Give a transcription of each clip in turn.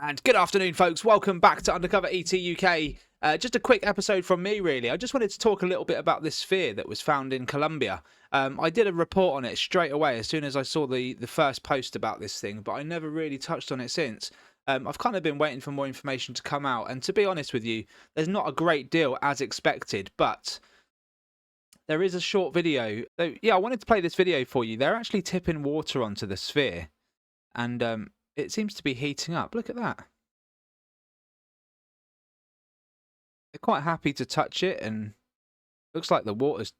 And good afternoon, folks. Welcome back to Undercover ET UK. Just a quick episode from me, really. I just wanted to talk a little bit about this sphere that was found in Colombia. I did a report on it straight away as soon as I saw the first post about this thing, but I never really touched on it since. I've kind of been waiting for more information to come out, and to be honest with you, there's not a great deal as expected, but there is a short video. So, yeah, I wanted to play this video for you. They're actually tipping water onto the sphere, and it seems to be heating up. Look at that. They're quite happy to touch it, and looks like the water's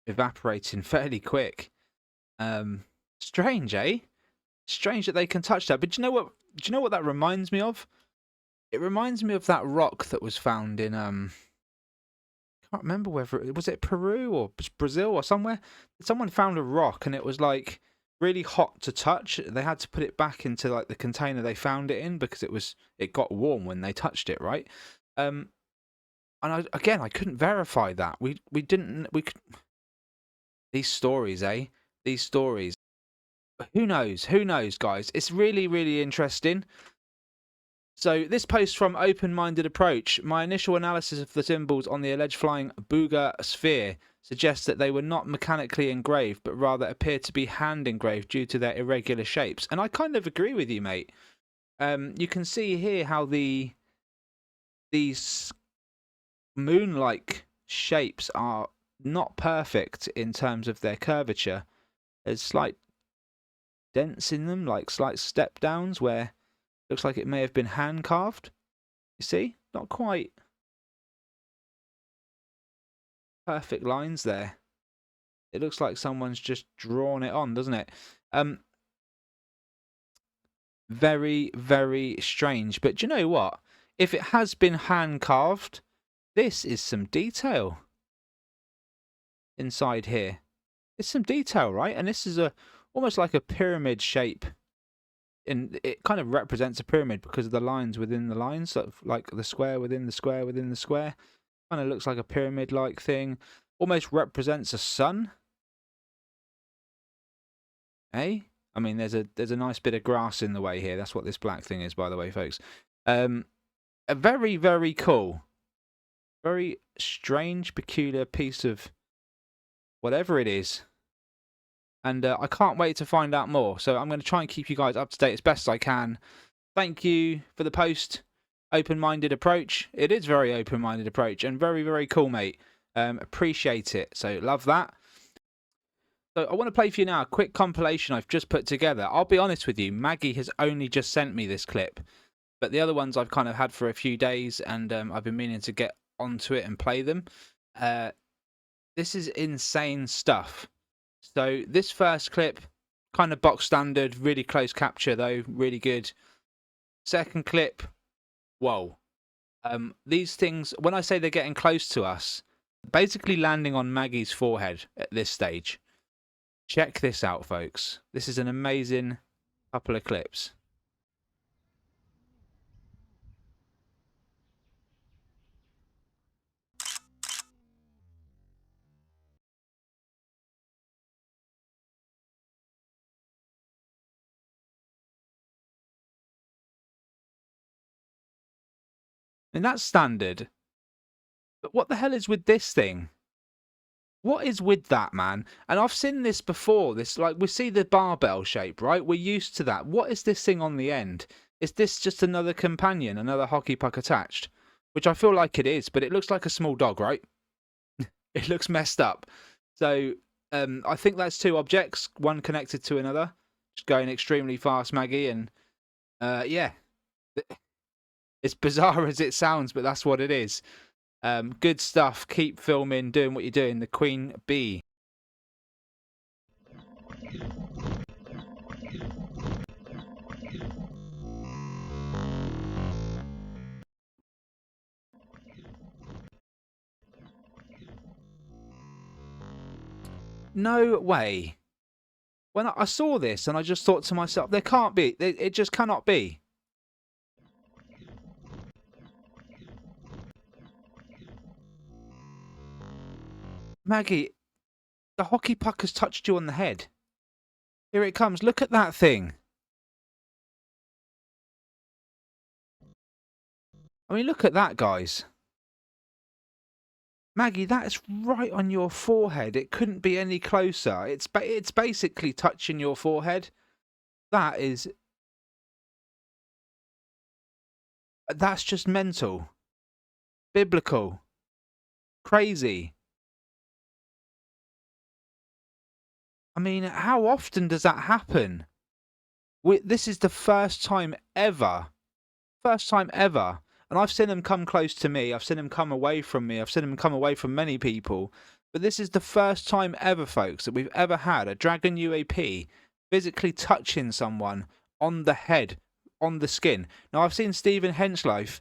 evaporating fairly quick. Strange, eh? Strange that they can touch that. But do you know what? Do you know what that reminds me of? It reminds me of that rock that was found in I can't remember whether it was Peru or Brazil or somewhere. Someone found a rock and it was like really hot to touch. They had to put it back into like the container they found it in because it got warm when they touched it, right? And I couldn't verify that. These stories, eh? These stories. Who knows? Who knows, guys? It's really, really interesting. So this post from Open-Minded Approach. My initial analysis of the symbols on the alleged flying Booga sphere suggests that they were not mechanically engraved, but rather appear to be hand engraved due to their irregular shapes. And I kind of agree with you, mate. You can see here how these moon-like shapes are not perfect in terms of their curvature. There's slight dents in them, like slight step downs where looks like it may have been hand carved. You see? Not quite perfect lines there. It looks like someone's just drawn it on, doesn't it? Very, very strange. But do you know what? If it has been hand carved, this is some detail inside here. It's some detail, right? And this is almost like a pyramid shape. And it kind of represents a pyramid because of the lines within the lines, sort of like the square within the square within the square. Kind of looks like a pyramid-like thing. Almost represents a sun. Eh? I mean, there's a nice bit of grass in the way here. That's what this black thing is, by the way, folks. A very, very cool, very strange, peculiar piece of whatever it is. And I can't wait to find out more. So I'm going to try and keep you guys up to date as best I can. Thank you for the post. Open-minded approach. It is very open-minded approach and very, very cool, mate. Appreciate it. So love that. So I want to play for you now a quick compilation I've just put together. I'll be honest with you, Maggie has only just sent me this clip. But the other ones I've kind of had for a few days and I've been meaning to get onto it and play them. This is insane stuff. So this first clip, kind of box standard, really close capture though, really good. Second clip, whoa. These things, when I say they're getting close to us, basically landing on Maggie's forehead at this stage. Check this out, folks. This is an amazing couple of clips. And that's standard. But what the hell is with this thing? What is with that, man? And I've seen this before. This, like, we see the barbell shape, right? We're used to that. What is this thing on the end? Is this just another companion, another hockey puck attached? Which I feel like it is, but it looks like a small dog, right? It looks messed up. So I think that's two objects, one connected to another. Just going extremely fast, Maggie. And yeah, it's bizarre as it sounds, but that's what it is. Good stuff. Keep filming, doing what you're doing. The Queen Bee. No way. When I saw this and I just thought to myself, there can't be. It just cannot be. Maggie, the hockey puck has touched you on the head. Here it comes. Look at that thing. I mean, look at that, guys. Maggie, that is right on your forehead. It couldn't be any closer. It's basically touching your forehead. That's just mental. Biblical. Crazy. I mean, how often does that happen? This is the first time ever. First time ever. And I've seen them come close to me. I've seen them come away from me. I've seen them come away from many people. But this is the first time ever, folks, that we've ever had a Dragon UAP physically touching someone on the head, on the skin. Now, I've seen Stephen Henchlife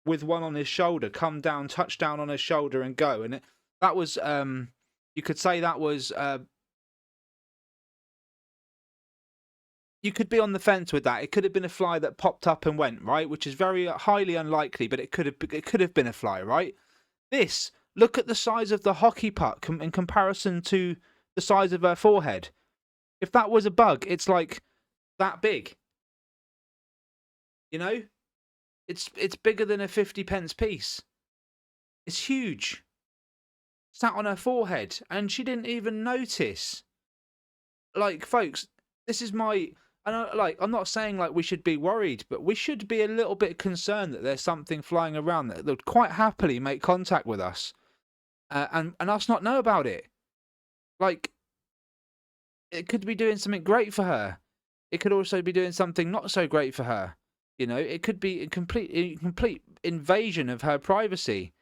with one on his shoulder come down, touch down on his shoulder and go. And that was, you could say that was... you could be on the fence with that. It could have been a fly that popped up and went, right? Which is very highly unlikely, but it could have been a fly, right? This, look at the size of the hockey puck in comparison to the size of her forehead. If that was a bug, it's like that big. You know? It's bigger than a 50p piece. It's huge. Sat on her forehead, and she didn't even notice. Like, folks, this is my... And I'm not saying like we should be worried, but we should be a little bit concerned that there's something flying around that would quite happily make contact with us, and us not know about it. Like, it could be doing something great for her. It could also be doing something not so great for her. You know, it could be a complete invasion of her privacy.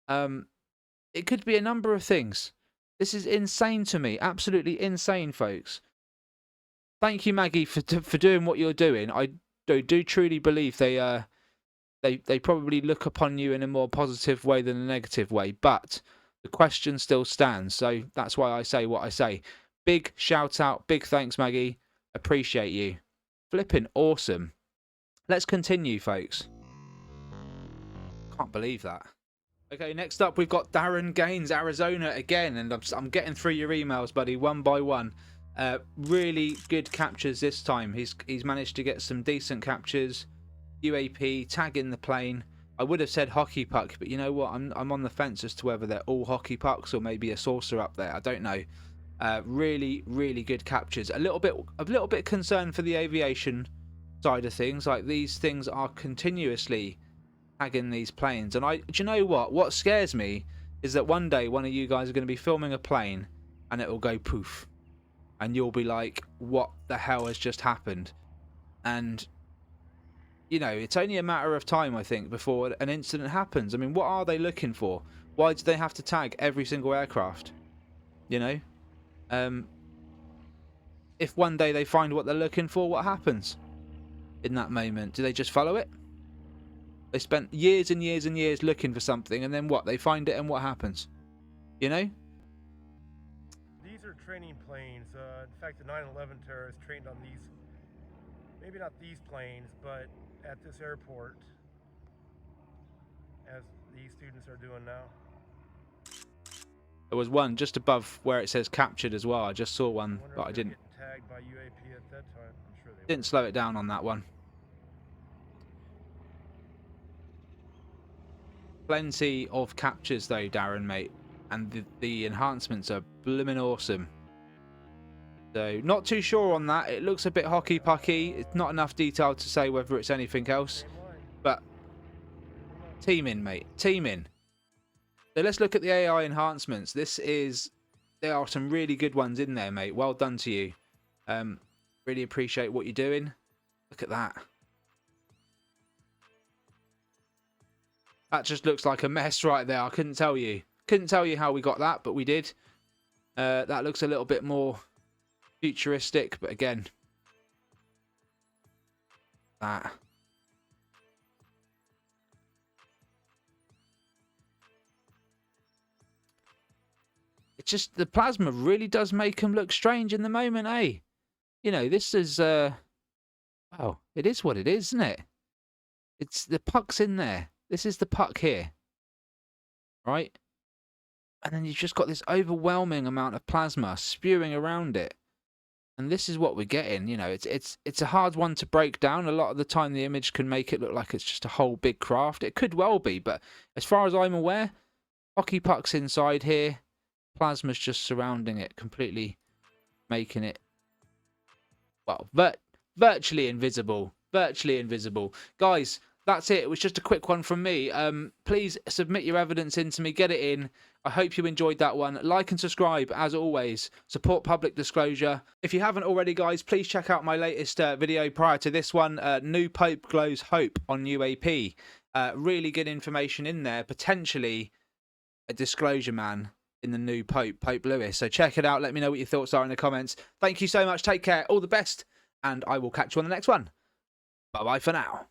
It could be a number of things. This is insane to me. Absolutely insane, folks. Thank you, Maggie, for doing what you're doing. I do truly believe they probably look upon you in a more positive way than a negative way. But the question still stands. So that's why I say what I say. Big shout out. Big thanks, Maggie. Appreciate you. Flipping awesome. Let's continue, folks. Can't believe that. Okay, next up we've got Darren Gaines, Arizona again. And I'm getting through your emails, buddy, one by one. Really good captures this time. He's managed to get some decent captures. UAP, tagging the plane. I would have said hockey puck, but you know what? I'm on the fence as to whether they're all hockey pucks or maybe a saucer up there. I don't know. Really, really good captures. A little bit concerned for the aviation side of things. Like, these things are continuously tagging these planes, and do you know what? What scares me is that one day one of you guys are going to be filming a plane, and it will go poof. And you'll be like, what the hell has just happened? And, you know, it's only a matter of time, I think, before an incident happens. I mean, what are they looking for? Why do they have to tag every single aircraft? You know? If one day they find what they're looking for, what happens in that moment? Do they just follow it? They spent years and years and years looking for something, and then what? They find it, and what happens? You know? Training planes. In fact, the 9/11 terrorists trained on these, maybe not these planes, but at this airport, as these students are doing now. There was one just above where it says captured as well. I just saw one, but I didn't. Tagged by UAP at that time. I'm sure they didn't slow it down on that one. Plenty of captures though, Darren, mate, and the enhancements are blooming awesome. So, not too sure on that. It looks a bit hockey pucky. It's not enough detail to say whether it's anything else. But team in, mate. Team in. So let's look at the AI enhancements. There are some really good ones in there, mate. Well done to you. Really appreciate what you're doing. Look at that. That just looks like a mess right there. I couldn't tell you. Couldn't tell you how we got that, but we did. That looks a little bit more futuristic, but again, that. It's just, the plasma really does make them look strange in the moment, eh? You know, this is, well, it is what it is, isn't it? It's, the puck's in there. This is the puck here. Right? And then you've just got this overwhelming amount of plasma spewing around it. And this is what we're getting. You know, it's a hard one to break down. A lot of the time, the image can make it look like it's just a whole big craft. It could well be, but as far as I'm aware, hockey puck's inside here. Plasma's just surrounding it, completely making it, well, virtually invisible. Virtually invisible. Guys, that's it. It was just a quick one from me. Please submit your evidence in to me. Get it in. I hope you enjoyed that one. Like and subscribe, as always. Support public disclosure. If you haven't already, guys, please check out my latest video prior to this one. New Pope Glows Hope on UAP. Really good information in there. Potentially a disclosure man in the new Pope, Pope Lewis. So check it out. Let me know what your thoughts are in the comments. Thank you so much. Take care. All the best. And I will catch you on the next one. Bye-bye for now.